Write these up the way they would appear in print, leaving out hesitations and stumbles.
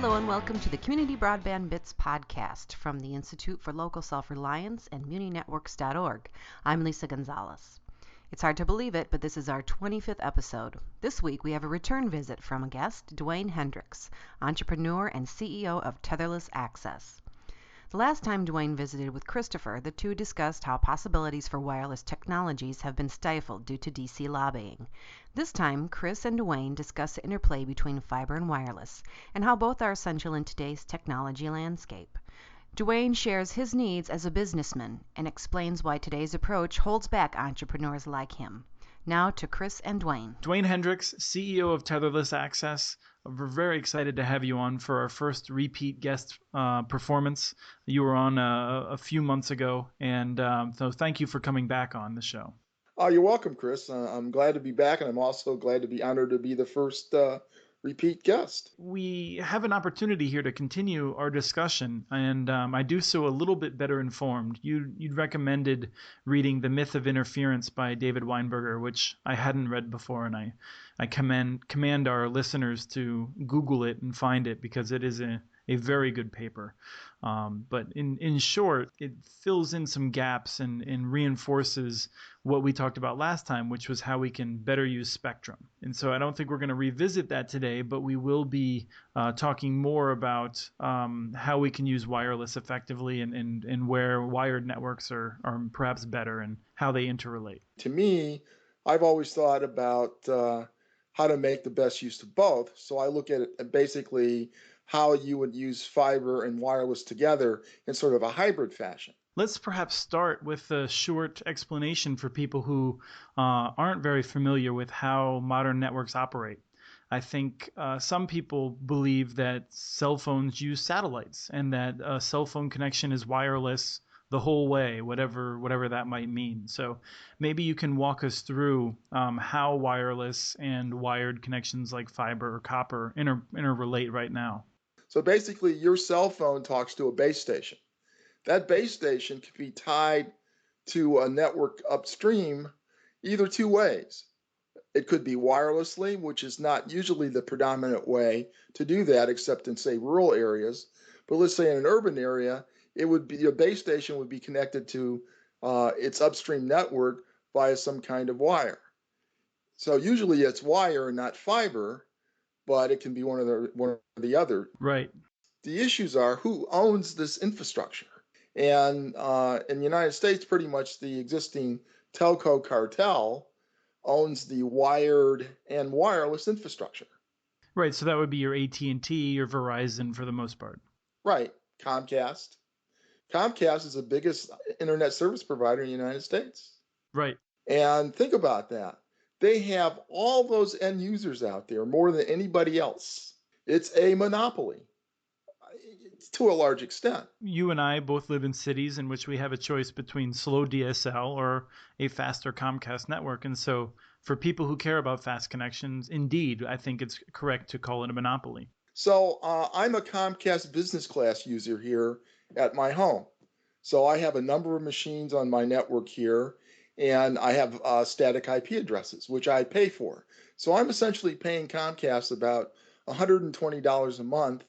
Hello and welcome to the Community Broadband Bits podcast from the Institute for Local Self-Reliance and MuniNetworks.org. I'm Lisa Gonzalez. It's hard to believe it, but this is our 25th episode. This week we have a return visit from a guest, Dewayne Hendricks, entrepreneur and CEO of Tetherless Access. The last time Dewayne visited with Christopher, the two discussed how possibilities for wireless technologies have been stifled due to DC lobbying. This time, Chris and Dewayne discuss the interplay between fiber and wireless, and how both are essential in today's technology landscape. Dewayne shares his needs as a businessman and explains why today's approach holds back entrepreneurs like him. Now to Chris and Dewayne. Dewayne Hendricks, CEO of Tetherless Access. We're very excited to have you on for our first repeat guest performance. You were on a few months ago, and so thank you for coming back on the show. Oh, you're welcome, Chris. I'm glad to be back, and I'm also glad to be honored to be the first repeat guest. We have an opportunity here to continue our discussion, and I do so a little bit better informed. You'd recommended reading The Myth of Interference by David Weinberger, which I hadn't read before, and I command our listeners to Google it and find it because it is a very good paper. But in short, it fills in some gaps and reinforces what we talked about last time, which was how we can better use spectrum. And so I don't think we're going to revisit that today, but we will be talking more about how we can use wireless effectively and where wired networks are perhaps better and how they interrelate. To me, I've always thought about how to make the best use of both. So I look at it basically how you would use fiber and wireless together in sort of a hybrid fashion. Let's perhaps start with a short explanation for people who aren't very familiar with how modern networks operate. I think some people believe that cell phones use satellites and that a cell phone connection is wireless the whole way, whatever that might mean. So maybe you can walk us through how wireless and wired connections like fiber or copper interrelate right now. So basically, your cell phone talks to a base station. That base station can be tied to a network upstream either two ways. It could be wirelessly, which is not usually the predominant way to do that, except in, say, rural areas. But let's say in an urban area, it would be your base station would be connected to its upstream network via some kind of wire. So usually it's wire and not fiber, but it can be one or the other. Right. The issues are who owns this infrastructure. And in the United States, pretty much the existing telco cartel owns the wired and wireless infrastructure. Right. So that would be your AT&T, your Verizon for the most part. Right. Comcast. Comcast is the biggest internet service provider in the United States. Right. And think about that. They have all those end users out there more than anybody else. It's a monopoly to a large extent. You and I both live in cities in which we have a choice between slow DSL or a faster Comcast network. And so for people who care about fast connections, indeed, I think it's correct to call it a monopoly. So I'm a Comcast business class user here at my home. So I have a number of machines on my network here, and I have static IP addresses, which I pay for. So I'm essentially paying Comcast about $120 a month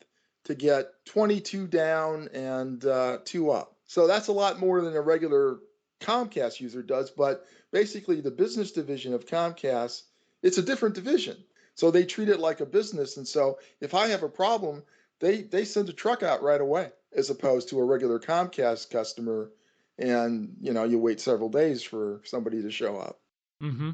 to get 22 down and 2 up. So that's a lot more than a regular Comcast user does, but basically the business division of Comcast, it's a different division. So they treat it like a business, and so if I have a problem, they send a truck out right away, as opposed to a regular Comcast customer, and you wait several days for somebody to show up. Mm-hmm.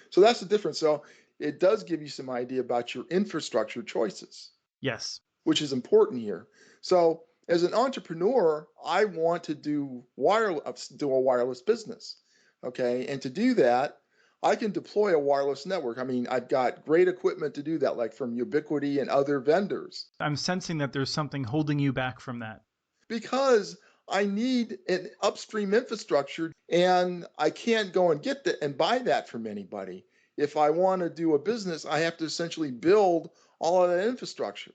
So that's the difference. So it does give you some idea about your infrastructure choices. Yes. Which is important here. So as an entrepreneur, I want to do a wireless business, okay? And to do that, I can deploy a wireless network. I mean, I've got great equipment to do that, like from Ubiquiti and other vendors. I'm sensing that there's something holding you back from that. Because I need an upstream infrastructure, and I can't go and get that and buy that from anybody. If I want to do a business, I have to essentially build all of that infrastructure.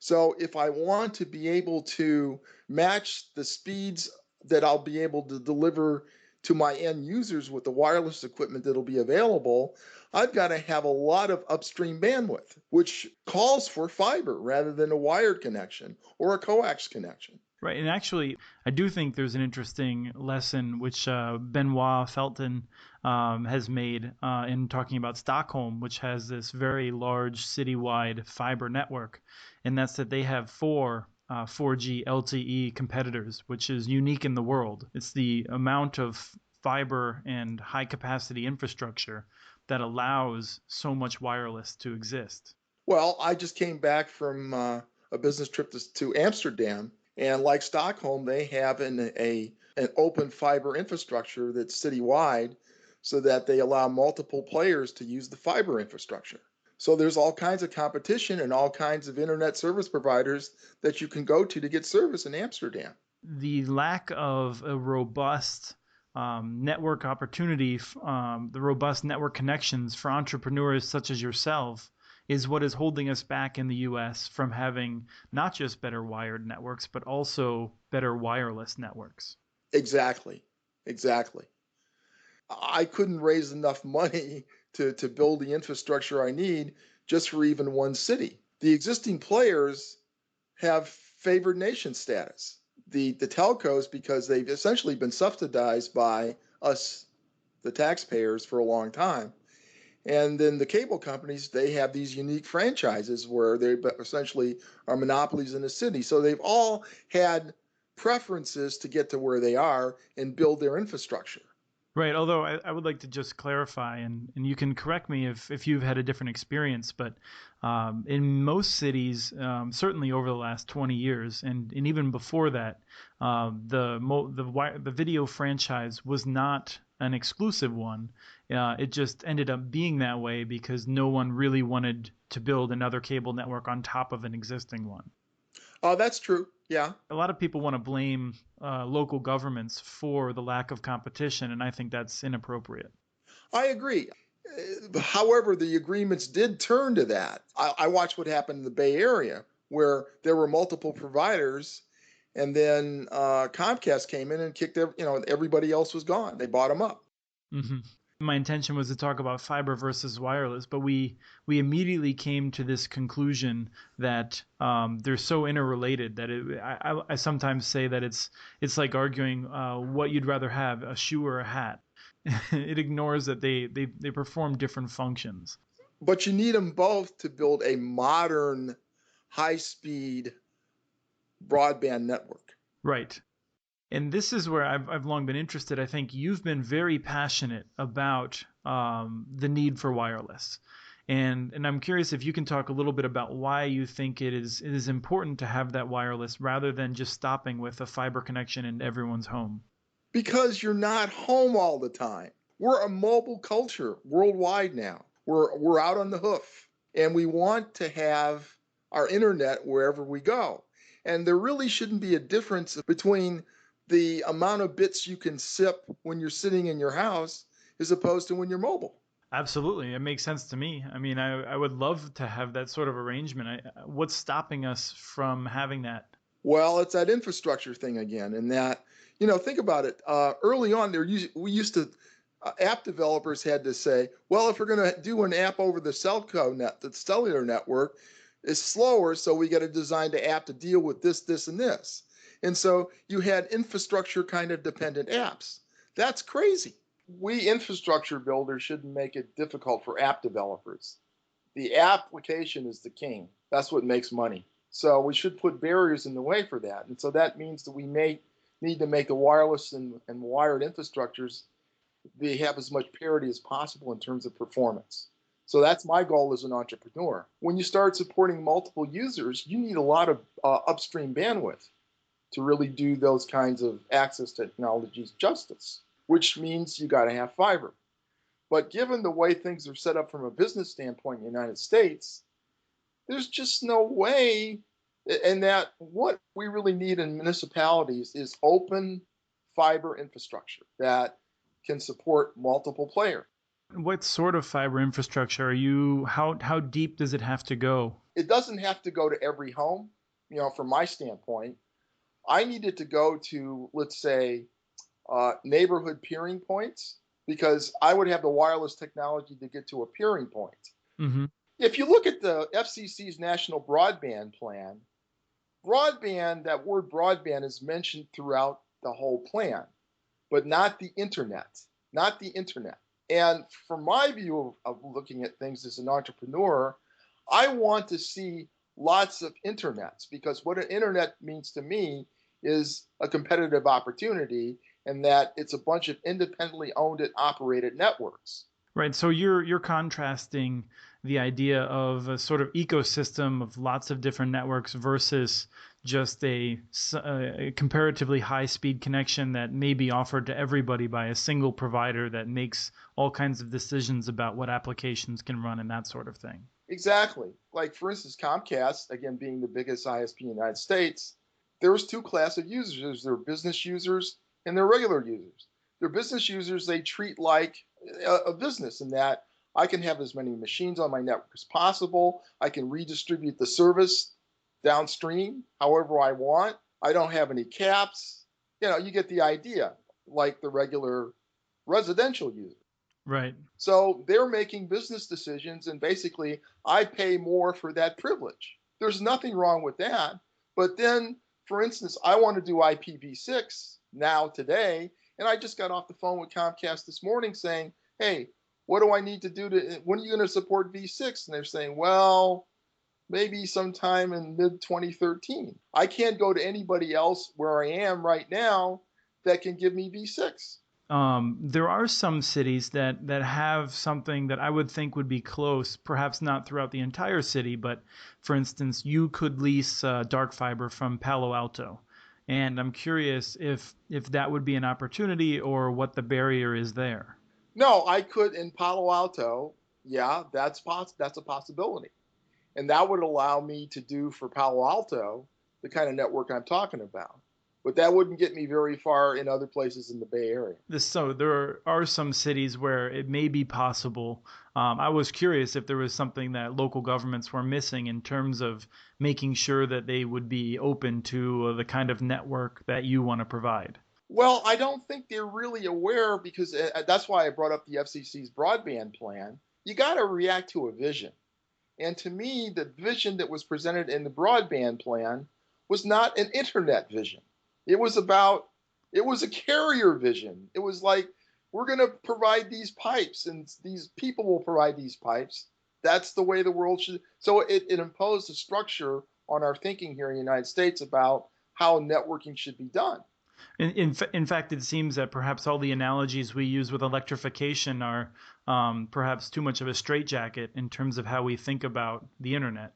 So if I want to be able to match the speeds that I'll be able to deliver to my end users with the wireless equipment that'll be available, I've got to have a lot of upstream bandwidth, which calls for fiber rather than a wired connection or a coax connection. Right, and actually, I do think there's an interesting lesson which Benoit Felton has made in talking about Stockholm, which has this very large citywide fiber network, and that's that they have four 4G LTE competitors, which is unique in the world. It's the amount of fiber and high-capacity infrastructure that allows so much wireless to exist. Well, I just came back from a business trip to Amsterdam. And like Stockholm, they have an open fiber infrastructure that's citywide so that they allow multiple players to use the fiber infrastructure. So there's all kinds of competition and all kinds of internet service providers that you can go to get service in Amsterdam. The lack of a robust network opportunity, the robust network connections for entrepreneurs such as yourself is what is holding us back in the U.S. from having not just better wired networks, but also better wireless networks. Exactly. I couldn't raise enough money to build the infrastructure I need just for even one city. The existing players have favored nation status. The telcos, because they've essentially been subsidized by us, the taxpayers, for a long time. And then the cable companies, they have these unique franchises where they essentially are monopolies in the city. So they've all had preferences to get to where they are and build their infrastructure. Right, although I would like to just clarify, and you can correct me if you've had a different experience, but in most cities, certainly over the last 20 years, and even before that, the video franchise was not an exclusive one. It just ended up being that way because no one really wanted to build another cable network on top of an existing one. Oh, that's true. Yeah. A lot of people want to blame local governments for the lack of competition, and I think that's inappropriate. I agree. However, the agreements did turn to that. I watched what happened in the Bay Area, where there were multiple providers, and then Comcast came in and kicked everybody else was gone. They bought them up. Mm-hmm. My intention was to talk about fiber versus wireless, but we immediately came to this conclusion that they're so interrelated that I sometimes say that it's like arguing what you'd rather have, a shoe or a hat. It ignores that they perform different functions. But you need them both to build a modern, high-speed broadband network. Right. And this is where I've long been interested. I think you've been very passionate about the need for wireless. And I'm curious if you can talk a little bit about why you think it is important to have that wireless rather than just stopping with a fiber connection in everyone's home. Because you're not home all the time. We're a mobile culture worldwide now. We're out on the hoof, and we want to have our internet wherever we go. And there really shouldn't be a difference between the amount of bits you can sip when you're sitting in your house as opposed to when you're mobile. Absolutely. It makes sense to me. I mean, I would love to have that sort of arrangement. What's stopping us from having that? Well, it's that infrastructure thing again, and that, think about it. Early on, app developers had to say, well, if we're going to do an app over the the cellular network, it's slower, so we got to design the app to deal with this, this, and this. And so you had infrastructure kind of dependent apps. That's crazy. We infrastructure builders shouldn't make it difficult for app developers. The application is the king. That's what makes money. So we should put barriers in the way for that. And so that means that we may need to make the wireless and wired infrastructures have as much parity as possible in terms of performance. So that's my goal as an entrepreneur. When you start supporting multiple users, you need a lot of upstream bandwidth to really do those kinds of access technologies justice, which means you got to have fiber. But given the way things are set up from a business standpoint in the United States, there's just no way. And that what we really need in municipalities is open fiber infrastructure that can support multiple players. What sort of fiber infrastructure how deep does it have to go? It doesn't have to go to every home. From my standpoint, I needed to go to, let's say, neighborhood peering points, because I would have the wireless technology to get to a peering point. Mm-hmm. If you look at the FCC's National Broadband Plan, broadband, that word broadband is mentioned throughout the whole plan, but not the internet, not the internet. And from my view of looking at things as an entrepreneur, I want to see lots of internets, because what an internet means to me is a competitive opportunity, and that it's a bunch of independently owned and operated networks. Right. So you're contrasting the idea of a sort of ecosystem of lots of different networks versus just a comparatively high-speed connection that may be offered to everybody by a single provider that makes all kinds of decisions about what applications can run and that sort of thing. Exactly. Like, for instance, Comcast, again, being the biggest ISP in the United States, there's two classes of users. There's their business users and their regular users. Their business users, they treat like a business, in that I can have as many machines on my network as possible. I can redistribute the service downstream however I want. I don't have any caps. You get the idea, like the regular residential user. Right. So they're making business decisions, and basically, I pay more for that privilege. There's nothing wrong with that. But then, for instance, I want to do IPv6 now today, and I just got off the phone with Comcast this morning saying, hey, what do I need to do when are you going to support V6? And they're saying, well, maybe sometime in mid 2013. I can't go to anybody else where I am right now that can give me V6. There are some cities that have something that I would think would be close, perhaps not throughout the entire city, but for instance, you could lease dark fiber from Palo Alto. And I'm curious if that would be an opportunity or what the barrier is there. No, I could in Palo Alto. Yeah, that's a possibility. And that would allow me to do for Palo Alto the kind of network I'm talking about. But that wouldn't get me very far in other places in the Bay Area. So there are some cities where it may be possible. I was curious if there was something that local governments were missing in terms of making sure that they would be open to the kind of network that you want to provide. Well, I don't think they're really aware, because that's why I brought up the FCC's broadband plan. You got to react to a vision. And to me, the vision that was presented in the broadband plan was not an internet vision. It was a carrier vision. It was like, we're going to provide these pipes, and these people will provide these pipes. That's the way the world should. So it imposed a structure on our thinking here in the United States about how networking should be done. In fact, it seems that perhaps all the analogies we use with electrification are perhaps too much of a straitjacket in terms of how we think about the internet.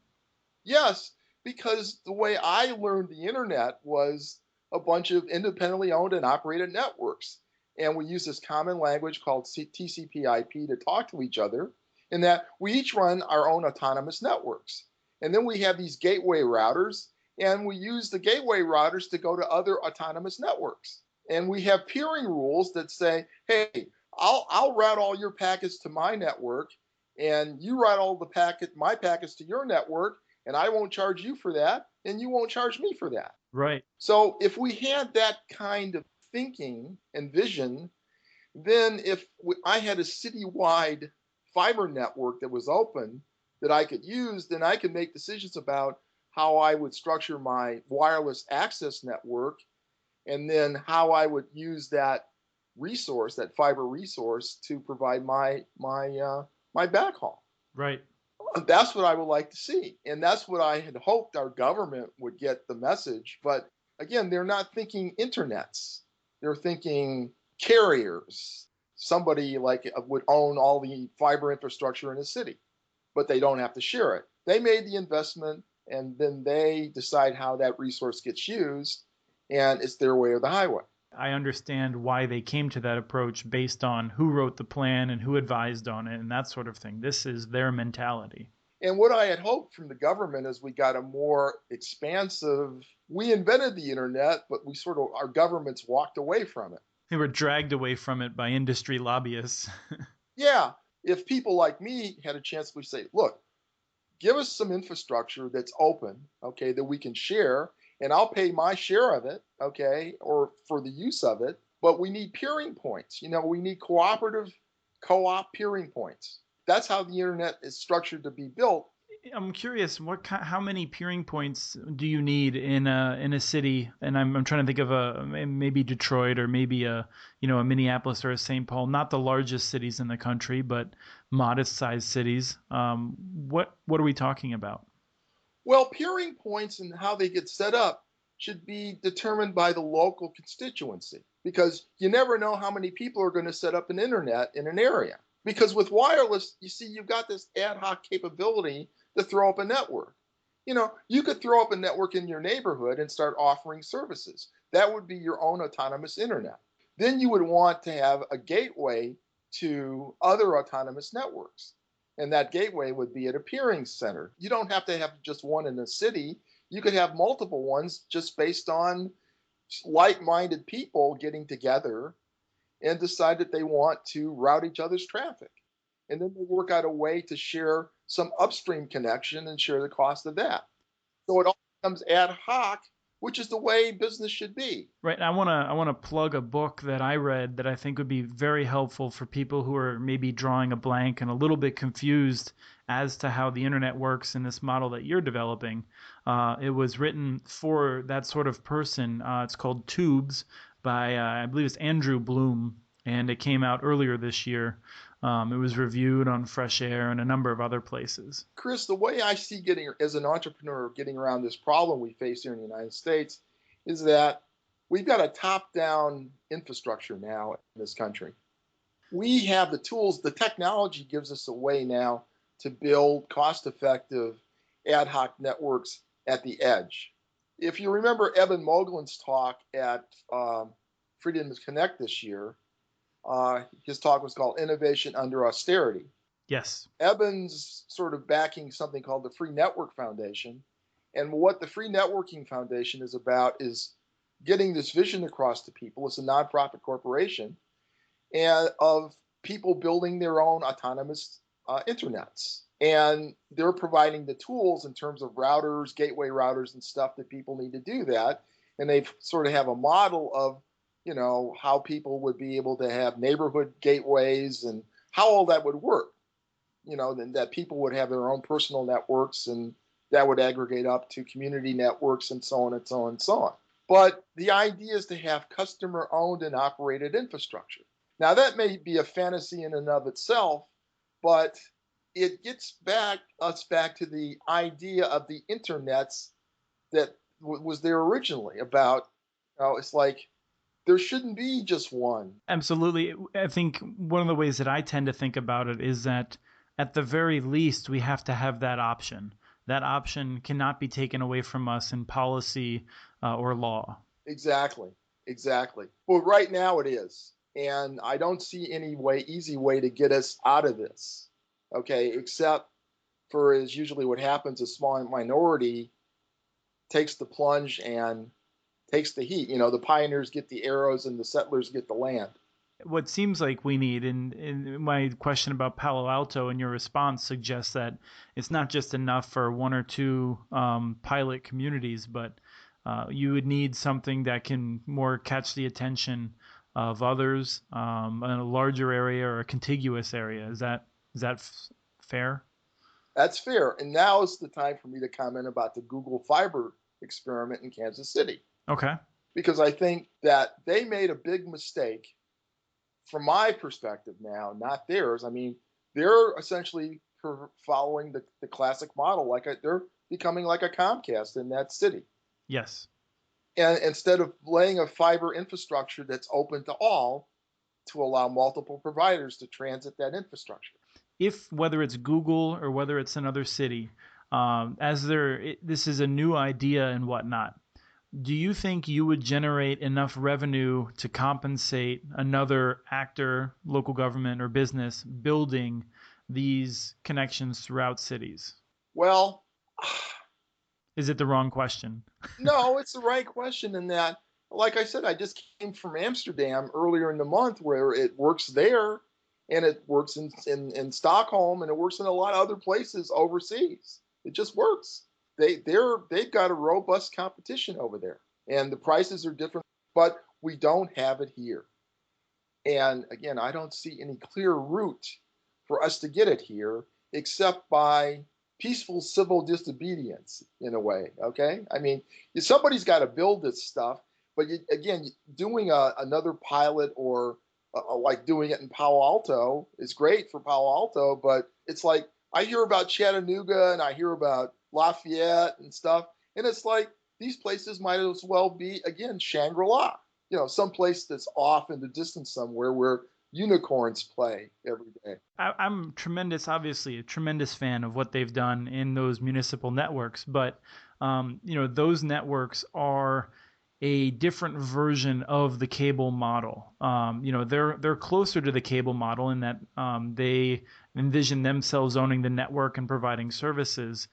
Yes, because the way I learned the internet was a bunch of independently owned and operated networks. And we use this common language called TCP/IP to talk to each other, in that we each run our own autonomous networks. And then we have these gateway routers, and we use the gateway routers to go to other autonomous networks. And we have peering rules that say, hey, I'll route all your packets to my network, and you route all my packets to your network, and I won't charge you for that, and you won't charge me for that. Right. So if we had that kind of thinking and vision, then if I had a citywide fiber network that was open that I could use, then I could make decisions about how I would structure my wireless access network, and then how I would use that resource, that fiber resource, to provide my backhaul. Right. That's what I would like to see. And that's what I had hoped our government would get the message. But again, they're not thinking internets. They're thinking carriers. Somebody like would own all the fiber infrastructure in a city, but they don't have to share it. They made the investment, and then they decide how that resource gets used, and it's their way or the highway. I understand why they came to that approach based on who wrote the plan and who advised on it and that sort of thing. This is their mentality. And what I had hoped from the government is we got a more expansive, we invented the internet, but our governments walked away from it. They were dragged away from it by industry lobbyists. Yeah. If people like me had a chance, we say, look, give us some infrastructure that's open, okay, that we can share, and I'll pay my share of it, okay, or for the use of it. But we need peering points. We need cooperative co-op peering points. That's how the internet is structured to be built. I'm curious, how many peering points do you need in a city? And I'm trying to think of maybe Detroit or maybe a Minneapolis or a St. Paul, not the largest cities in the country, but modest-sized cities. What are we talking about? Well, peering points and how they get set up should be determined by the local constituency, because you never know how many people are going to set up an internet in an area. Because with wireless, you see, you've got this ad hoc capability to throw up a network. You could throw up a network in your neighborhood and start offering services. That would be your own autonomous internet. Then you would want to have a gateway to other autonomous networks. And that gateway would be at a peering center. You don't have to have just one in a city. You could have multiple ones just based on like-minded people getting together and decide that they want to route each other's traffic. And then they work out a way to share some upstream connection and share the cost of that. So it all becomes ad hoc, which is the way business should be. Right. I want to plug a book that I read that I think would be very helpful for people who are maybe drawing a blank and a little bit confused as to how the internet works in this model that you're developing. It was written for that sort of person. It's called Tubes by, I believe it's Andrew Bloom, and it came out earlier this year. It was reviewed on Fresh Air and a number of other places. Chris, the way I see as an entrepreneur, getting around this problem we face here in the United States is that we've got a top-down infrastructure now in this country. We have the tools, the technology gives us a way now to build cost-effective ad hoc networks at the edge. If you remember Eben Moglen's talk at Freedom Connect this year, his talk was called Innovation Under Austerity. Yes. Eben's sort of backing something called the Free Network Foundation. And what the Free Networking Foundation is about is getting this vision across to people. It's a nonprofit corporation and of people building their own autonomous internets. And they're providing the tools in terms of routers, gateway routers, and stuff that people need to do that. And they sort of have a model of how people would be able to have neighborhood gateways and how all that would work. Then that people would have their own personal networks and that would aggregate up to community networks and so on and so on and so on. But the idea is to have customer owned and operated infrastructure. Now that may be a fantasy in and of itself, but it gets us back to the idea of the internets that was there originally about, it's like, there shouldn't be just one. Absolutely. I think one of the ways that I tend to think about it is that at the very least, we have to have that option. That option cannot be taken away from us in policy or law. Exactly. Well, right now it is. And I don't see any easy way to get us out of this. Okay, except for is usually what happens, a small minority takes the plunge and takes the heat. The pioneers get the arrows and the settlers get the land. What seems like we need, and my question about Palo Alto and your response suggests that it's not just enough for one or two pilot communities, but you would need something that can more catch the attention of others in a larger area or a contiguous area. Is that fair? That's fair. And now is the time for me to comment about the Google Fiber experiment in Kansas City. Okay. Because I think that they made a big mistake from my perspective now, not theirs. I mean, they're essentially following the classic model. They're becoming like a Comcast in that city. Yes. And instead of laying a fiber infrastructure that's open to all to allow multiple providers to transit that infrastructure. Whether it's Google or whether it's another city, this is a new idea and whatnot, do you think you would generate enough revenue to compensate another actor, local government or business building these connections throughout cities? Well, is it the wrong question? No, it's the right question in that, like I said, I just came from Amsterdam earlier in the month where it works there and it works in Stockholm and it works in a lot of other places overseas. It just works. They've got a robust competition over there, and the prices are different, but we don't have it here. And again, I don't see any clear route for us to get it here except by peaceful civil disobedience in a way. Okay. I mean, somebody's got to build this stuff, but again, doing another pilot or like doing it in Palo Alto is great for Palo Alto, but it's like I hear about Chattanooga and I hear about Lafayette and stuff, and it's like these places might as well be again Shangri-La, someplace that's off in the distance somewhere where unicorns play every day. I'm obviously a tremendous fan of what they've done in those municipal networks, but those networks are a different version of the cable model. They're closer to the cable model in that they envision themselves owning the network and providing services.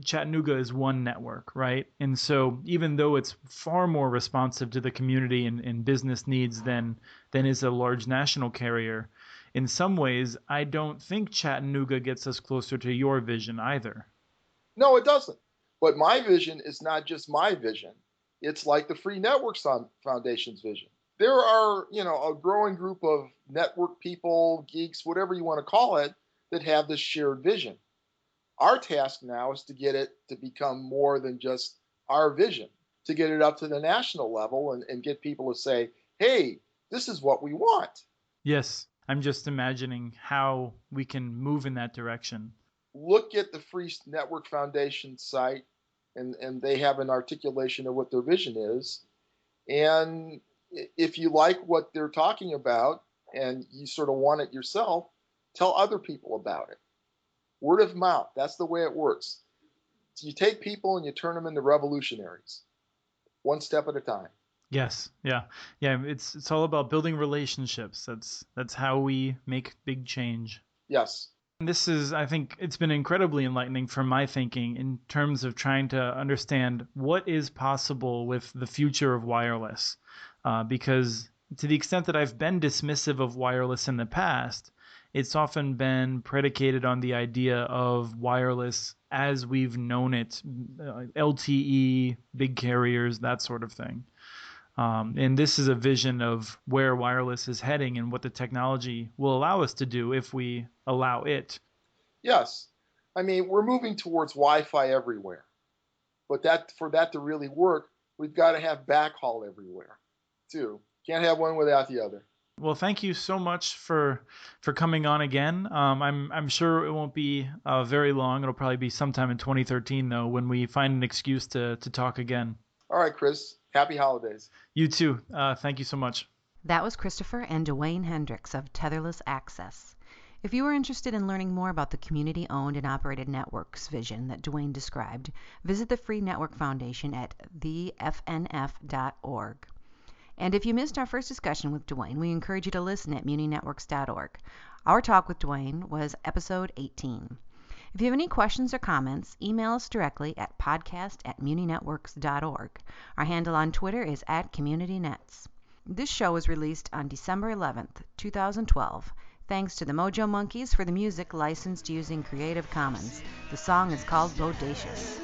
Chattanooga is one network, right? And so even though it's far more responsive to the community and business needs than is a large national carrier, in some ways, I don't think Chattanooga gets us closer to your vision either. No, it doesn't. But my vision is not just my vision. It's like the Free Networks Foundation's vision. There are, a growing group of network people, geeks, whatever you want to call it, that have this shared vision. Our task now is to get it to become more than just our vision, to get it up to the national level and get people to say, hey, this is what we want. Yes, I'm just imagining how we can move in that direction. Look at the Free Network Foundation site, and they have an articulation of what their vision is. And if you like what they're talking about and you sort of want it yourself, tell other people about it. Word of mouth, that's the way it works. So you take people and you turn them into revolutionaries, one step at a time. Yes, yeah. It's all about building relationships. That's how we make big change. Yes. I think it's been incredibly enlightening for my thinking in terms of trying to understand what is possible with the future of wireless. Because to the extent that I've been dismissive of wireless in the past, it's often been predicated on the idea of wireless as we've known it, LTE, big carriers, that sort of thing. And this is a vision of where wireless is heading and what the technology will allow us to do if we allow it. Yes. I mean, we're moving towards Wi-Fi everywhere. But for that to really work, we've got to have backhaul everywhere, too. Can't have one without the other. Well, thank you so much for coming on again. I'm sure it won't be very long. It'll probably be sometime in 2013, though, when we find an excuse to talk again. All right, Chris. Happy holidays. You too. Thank you so much. That was Christopher and Dewayne Hendricks of Tetherless Access. If you are interested in learning more about the community-owned and operated networks vision that Dewayne described, visit the Free Network Foundation at thefnf.org. And if you missed our first discussion with Dewayne, we encourage you to listen at muninetworks.org. Our talk with Dewayne was episode 18. If you have any questions or comments, email us directly at podcast@muninetworks.org. Our handle on Twitter is @CommunityNets. This show was released on December 11th, 2012. Thanks to the Mojo Monkeys for the music licensed using Creative Commons. The song is called Bodacious.